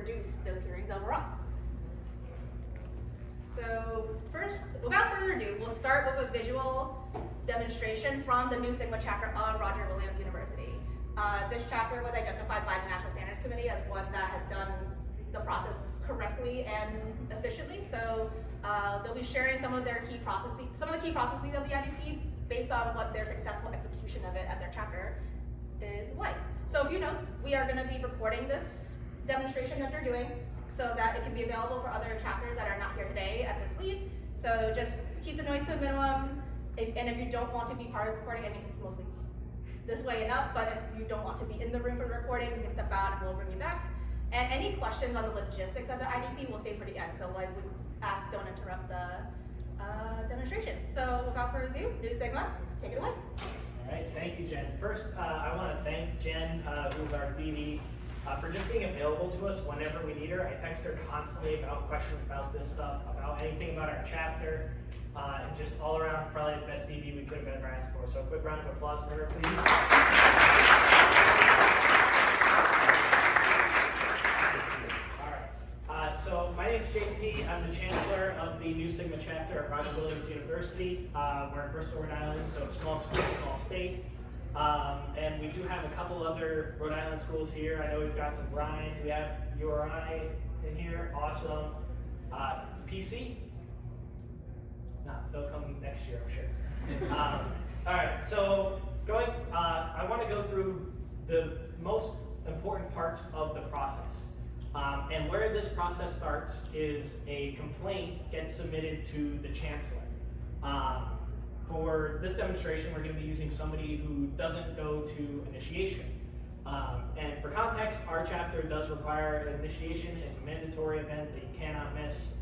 reduce those hearings overall. So first, without further ado, we'll start with a visual demonstration from the New Sigma chapter of Roger Williams University. This chapter was identified by the National Standards Committee as one that has done the process correctly and efficiently. So they'll be sharing some of the key processes of the IDP based on what their successful execution of it at their chapter is like. So a few notes: we are going to be recording this demonstration that they're doing so that it can be available for other chapters that are not here today at this lead. So just keep the noise to a minimum. And if you don't want to be part of the recording, I think it's mostly this way and up, but if you don't want to be in the room for the recording, you can step out and we'll bring you back. And any questions on the logistics of the IDP, we'll save for the end. So like we ask, don't interrupt the demonstration. So without further ado, New Sigma, take it away. All right, thank you, Jen. First, I want to thank Jen, who's our DD, for just being available to us whenever we need her. I text her constantly about questions about this stuff, about anything about our chapter, and just all around probably the best DD we could have ever asked for. So a quick round of applause for her, please. All right, so my name's JP. I'm the Chancellor of the New Sigma chapter at Roger Williams University. We're in Bristol, Rhode Island, so it's small school, small state. And we do have a couple other Rhode Island schools here. I know we've got some Bryans. We have URI in here. Awesome. PC? No, they'll come next year, I'm sure. All right, so I want to go through the most important parts of the process. And where this process starts is a complaint gets submitted to the Chancellor. For this demonstration, we're going to be using somebody who doesn't go to initiation. And for context, our chapter does require an initiation. It's a mandatory event that you cannot miss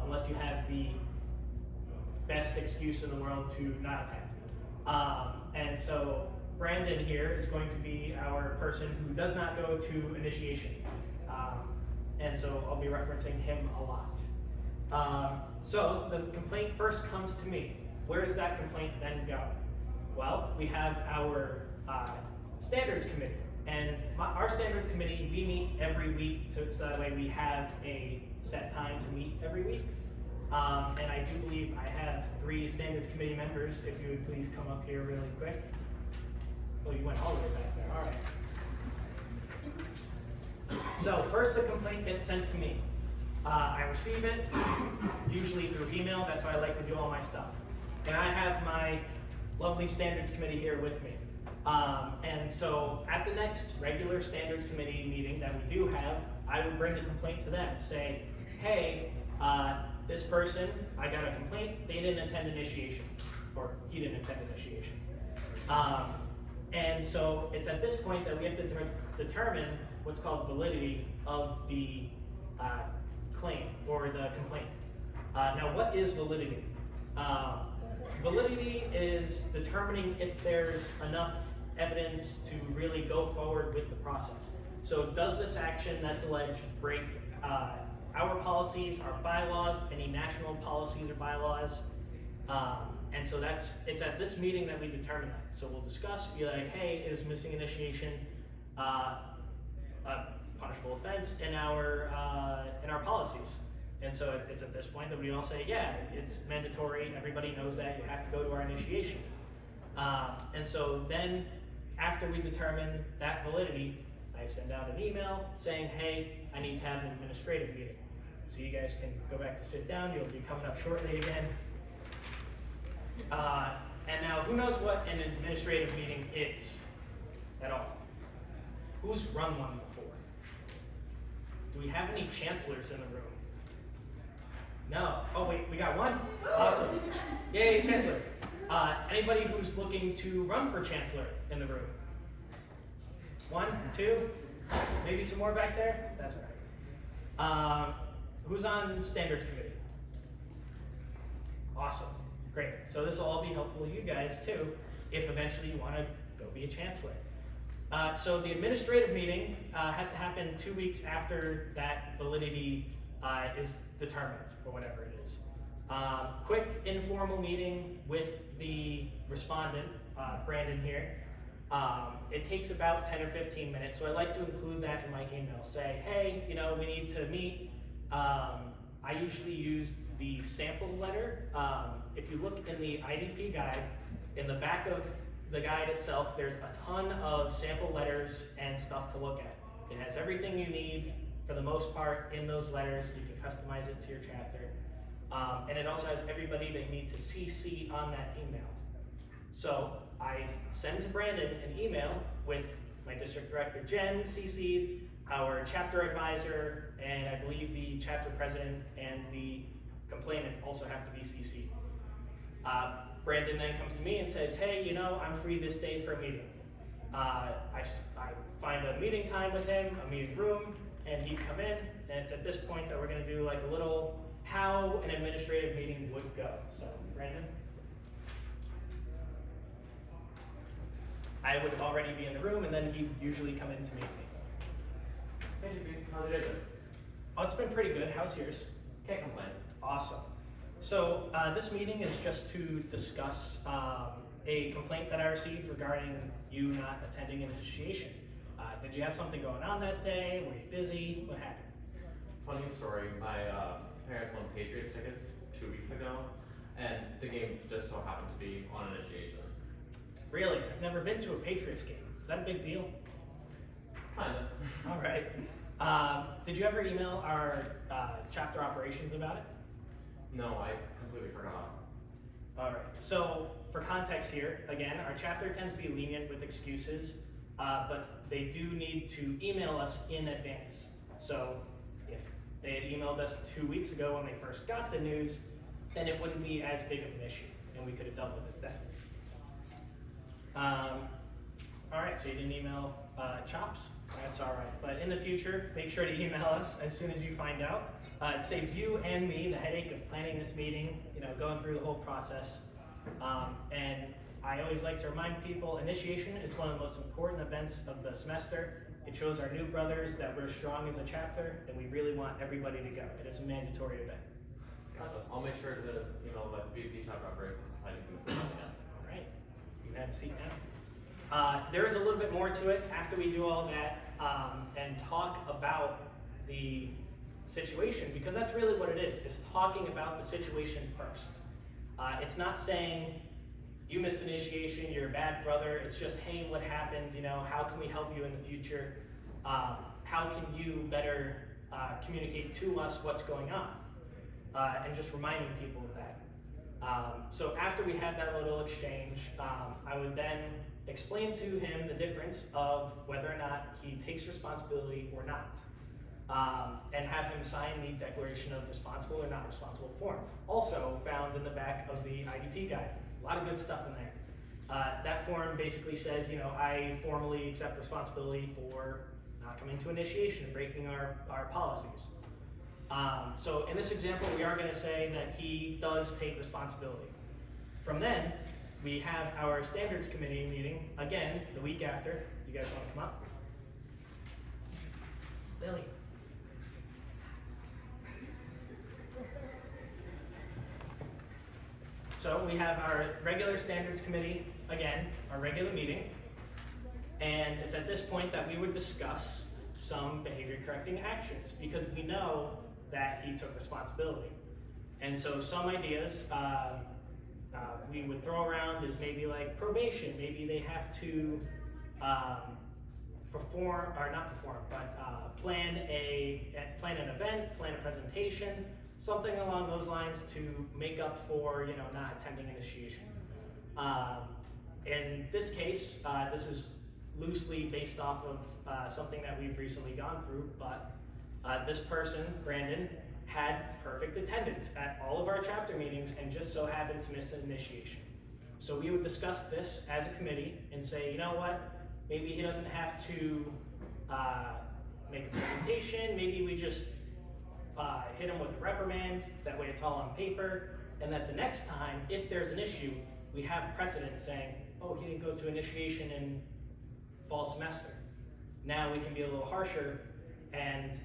unless you have the best excuse in the world to not attend. And so Brandon here is going to be our person who does not go to initiation. And so I'll be referencing him a lot. So the complaint first comes to me. Where does that complaint then go? Well, we have our standards committee. And our standards committee, we meet every week, so that way we have a set time to meet every week. And I do believe I have 3 standards committee members. If you would please come up here really quick. Oh, you went all the way back there. All right. So first the complaint gets sent to me. I receive it, usually through email. That's how I like to do all my stuff. And I have my lovely standards committee here with me. And so at the next regular standards committee meeting that we do have, I would bring the complaint to them. Say, hey, this person, I got a complaint, they didn't attend initiation, or he didn't attend initiation. And so it's at this point that we have to determine what's called validity of the claim or the complaint. Now, what is validity? Validity is determining if there's enough evidence to really go forward with the process. So does this action that's alleged break our policies, our bylaws, any national policies or bylaws? And so it's at this meeting that we determine that. So we'll discuss, be like, hey, is missing initiation a punishable offense in our policies? And so it's at this point that we all say, yeah, it's mandatory. Everybody knows that. You have to go to our initiation. And so then after we determine that validity, I send out an email saying, hey, I need to have an administrative meeting. So you guys can go back to sit down. You'll be coming up shortly again. And now, who knows what an administrative meeting is at all? Who's run one before? Do we have any chancellors in the room? No. Oh, wait, we got one? Awesome. Yay, chancellor. Anybody who's looking to run for chancellor in the room? 1, 2, maybe some more back there? That's all right. Who's on standards committee? Awesome. Great. So this will all be helpful to you guys too, if eventually you want to go be a chancellor. So the administrative meeting has to happen 2 weeks after that validity is determined, or whatever it is. Quick informal meeting with the respondent, Brandon here, It takes about 10 or 15 minutes, so I like to include that in my email. Say, hey, we need to meet. I usually use the sample letter. If you look in the IDP guide, in the back of the guide itself, there's a ton of sample letters and stuff to look at. It has everything you need, for the most part, in those letters. You can customize it to your chapter. And it also has everybody they need to CC on that email. So I send to Brandon an email with my district director, Jen, CC'd, our chapter advisor, and I believe the chapter president and the complainant also have to be CC'd. Brandon then comes to me and says, hey, I'm free this day for a meeting. I find a meeting time with him, a meeting room, and he'd come in, and it's at this point that we're gonna do like a little how an administrative meeting would go. So, Brandon? I would already be in the room, and then he'd usually come in to meet me. Hey, JP, how's your day been? Oh, it's been pretty good. How's yours? Can't complain. Awesome. So this meeting is just to discuss a complaint that I received regarding you not attending an initiation. Did you have something going on that day? Were you busy? What happened? Funny story, my parents won Patriots tickets 2 weeks ago, and the game just so happened to be on initiation. Really? I've never been to a Patriots game. Is that a big deal? Kinda. All right. Did you ever email our chapter operations about it? No, I completely forgot. All right. So for context here, again, our chapter tends to be lenient with excuses, but they do need to email us in advance. So if they had emailed us 2 weeks ago when they first got the news, then it wouldn't be as big of an issue, and we could have dealt with it then. All right, so you didn't email Chops? That's all right. But in the future, make sure to email us as soon as you find out. It saves you and me the headache of planning this meeting, going through the whole process. And I always like to remind people, initiation is one of the most important events of the semester. It shows our new brothers that we're strong as a chapter, and we really want everybody to go. It is a mandatory event. Gotcha. I'll make sure to let VP chapter operations try to miss something out. All right, you can have a seat now. There is a little bit more to it after we do all that and talk about the situation, because that's really what it is talking about the situation first. It's not saying you missed initiation, you're a bad brother. It's just, hey, what happened? How can we help you in the future? How can you better communicate to us what's going on? And just reminding people of that. So after we had that little exchange, I would then explain to him the difference of whether or not he takes responsibility or not. And have him sign the Declaration of Responsible or Not Responsible form. Also found in the back of the IDP guide. A lot of good stuff in there. That form basically says, I formally accept responsibility for not coming to initiation and breaking our policies. So in this example, we are going to say that he does take responsibility. From then, we have our standards committee meeting, again, the week after. You guys want to come up? Lily. So we have our regular standards committee, again, our regular meeting, and it's at this point that we would discuss some behavior correcting actions, because we know that he took responsibility. And so some ideas we would throw around is maybe like probation. Maybe they have to plan an event, plan a presentation, something along those lines to make up for not attending initiation. In this case, this is loosely based off of something that we've recently gone through, but this person, Brandon, had perfect attendance at all of our chapter meetings and just so happened to miss an initiation. So we would discuss this as a committee and say, you know what, maybe he doesn't have to make a presentation, maybe we just hit him with a reprimand, that way it's all on paper, and that the next time, if there's an issue, we have precedent saying, oh, he didn't go to initiation in fall semester. Now we can be a little harsher and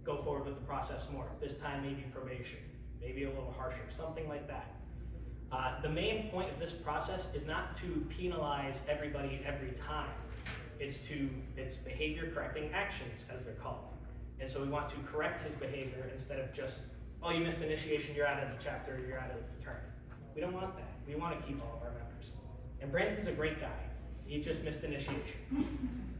go forward with the process more. This time maybe probation, maybe a little harsher, something like that. The main point of this process is not to penalize everybody every time. It's behavior correcting actions, as they're called. And so we want to correct his behavior instead of just, oh, you missed initiation, you're out of the chapter, you're out of the fraternity. We don't want that. We want to keep all of our members. And Brandon's a great guy. He just missed initiation.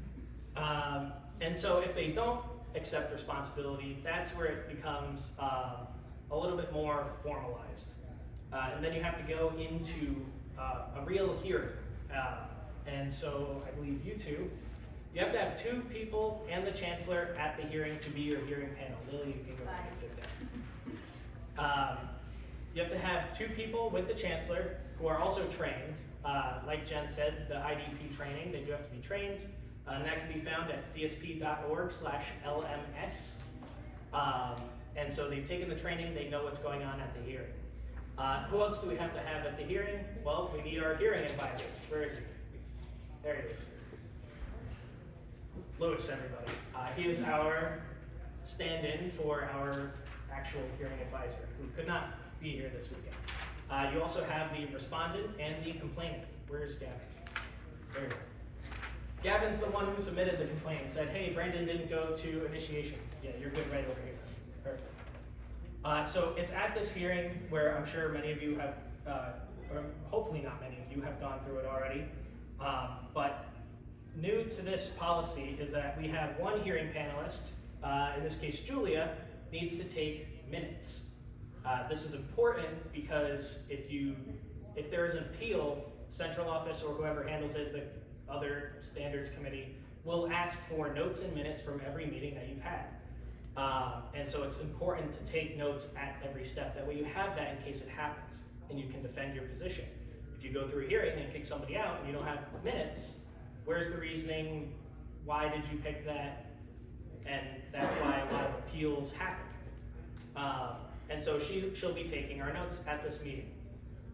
And so if they don't accept responsibility, that's where it becomes a little bit more formalized. And then you have to go into a real hearing. And so I believe you have to have 2 people and the chancellor at the hearing to be your hearing panel. Lily, you can go ahead and sit down. You have to have 2 people with the chancellor who are also trained. Like Jen said, the IDP training, they do have to be trained. And that can be found at dsp.org/LMS. And so they've taken the training, they know what's going on at the hearing. Who else do we have to have at the hearing? Well, we need our hearing advisor. Where is he? There he is. Lewis, everybody. He is our stand-in for our actual hearing advisor, who could not be here this weekend. You also have the respondent and the complainant. Where's Gavin? There you go. Gavin's the one who submitted the complaint and said, hey, Brandon didn't go to initiation. Yeah, you're good right over here. Perfect. So it's at this hearing where I'm sure many of you have, or hopefully not many of you have gone through it already. But new to this policy is that we have one hearing panelist, in this case Julia, needs to take minutes. This is important because if there is an appeal, central office or whoever handles it, the other standards committee, will ask for notes and minutes from every meeting that you've had. And so it's important to take notes at every step. That way you have that in case it happens and you can defend your position. If you go through a hearing and kick somebody out and you don't have minutes, where's the reasoning? Why did you pick that? And that's why a lot of appeals happen. And so she'll be taking our notes at this meeting,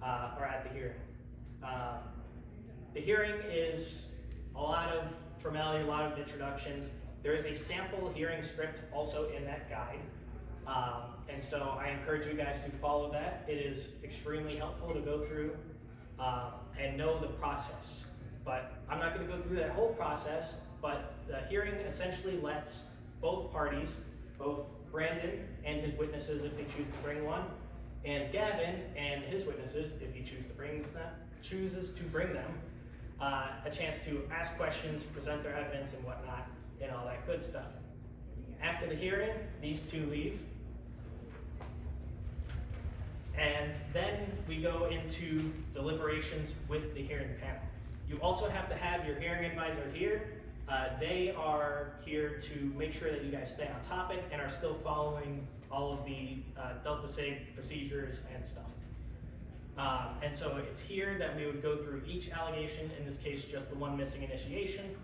or at the hearing. The hearing is a lot of formality, a lot of introductions. There is a sample hearing script also in that guide. And so I encourage you guys to follow that. It is extremely helpful to go through and know the process. But I'm not going to go through that whole process, but the hearing essentially lets both parties, both Brandon and his witnesses if they choose to bring one, and Gavin and his witnesses if he chooses to bring them, a chance to ask questions, present their evidence and whatnot, and all that good stuff. After the hearing, these 2 leave. And then we go into deliberations with the hearing panel. You also have to have your hearing advisor here. They are here to make sure that you guys stay on topic and are still following all of the Delta Sig procedures and stuff. And so it's here that we would go through each allegation, in this case just the one missing initiation,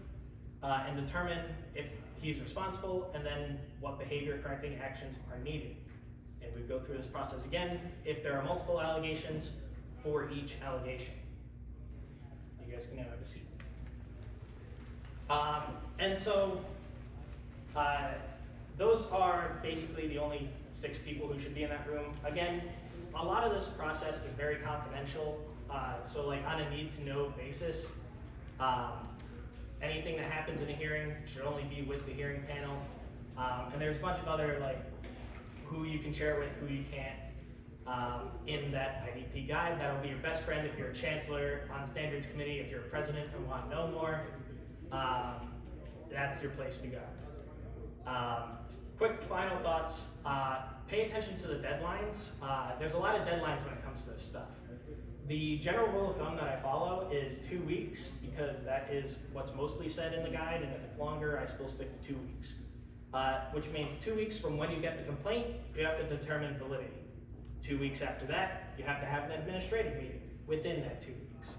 and determine if he's responsible and then what behavior correcting actions are needed. And we go through this process again if there are multiple allegations for each allegation. You guys can now have a seat. And so those are basically the only 6 people who should be in that room. Again, a lot of this process is very confidential, so like on a need-to-know basis, anything that happens in a hearing should only be with the hearing panel. And there's a bunch of other like who you can share it with, who you can't, in that IDP guide. That'll be your best friend if you're a chancellor on standards committee, if you're a president and want to know more. That's your place to go. Quick final thoughts. Pay attention to the deadlines. There's a lot of deadlines when it comes to this stuff. The general rule of thumb that I follow is 2 weeks because that is what's mostly said in the guide, and if it's longer, I still stick to 2 weeks. Which means 2 weeks from when you get the complaint, you have to determine validity. 2 weeks after that, you have to have an administrative meeting within that 2 weeks.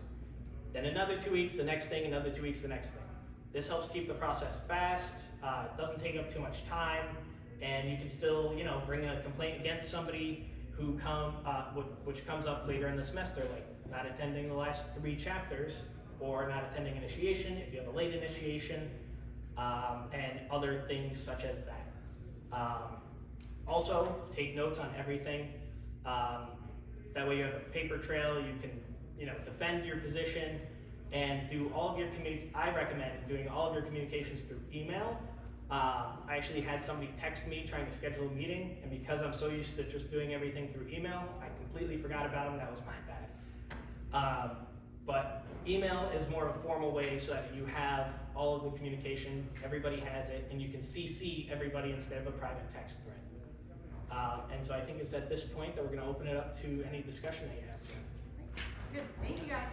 Then another 2 weeks, the next thing, another 2 weeks, the next thing. This helps keep the process fast, doesn't take up too much time, and you can still, bring a complaint against somebody who which comes up later in the semester, like not attending the last 3 chapters, or not attending initiation if you have a late initiation, and other things such as that. Also, take notes on everything. That way you have a paper trail, you can, defend your position and do all of your I recommend doing all of your communications through email. I actually had somebody text me trying to schedule a meeting, and because I'm so used to just doing everything through email, I completely forgot about them. That was my bad. But email is more of a formal way so that you have all of the communication, everybody has it, and you can CC everybody instead of a private text thread. And so I think it's at this point that we're going to open it up to any discussion that you have. Good. Thank you guys.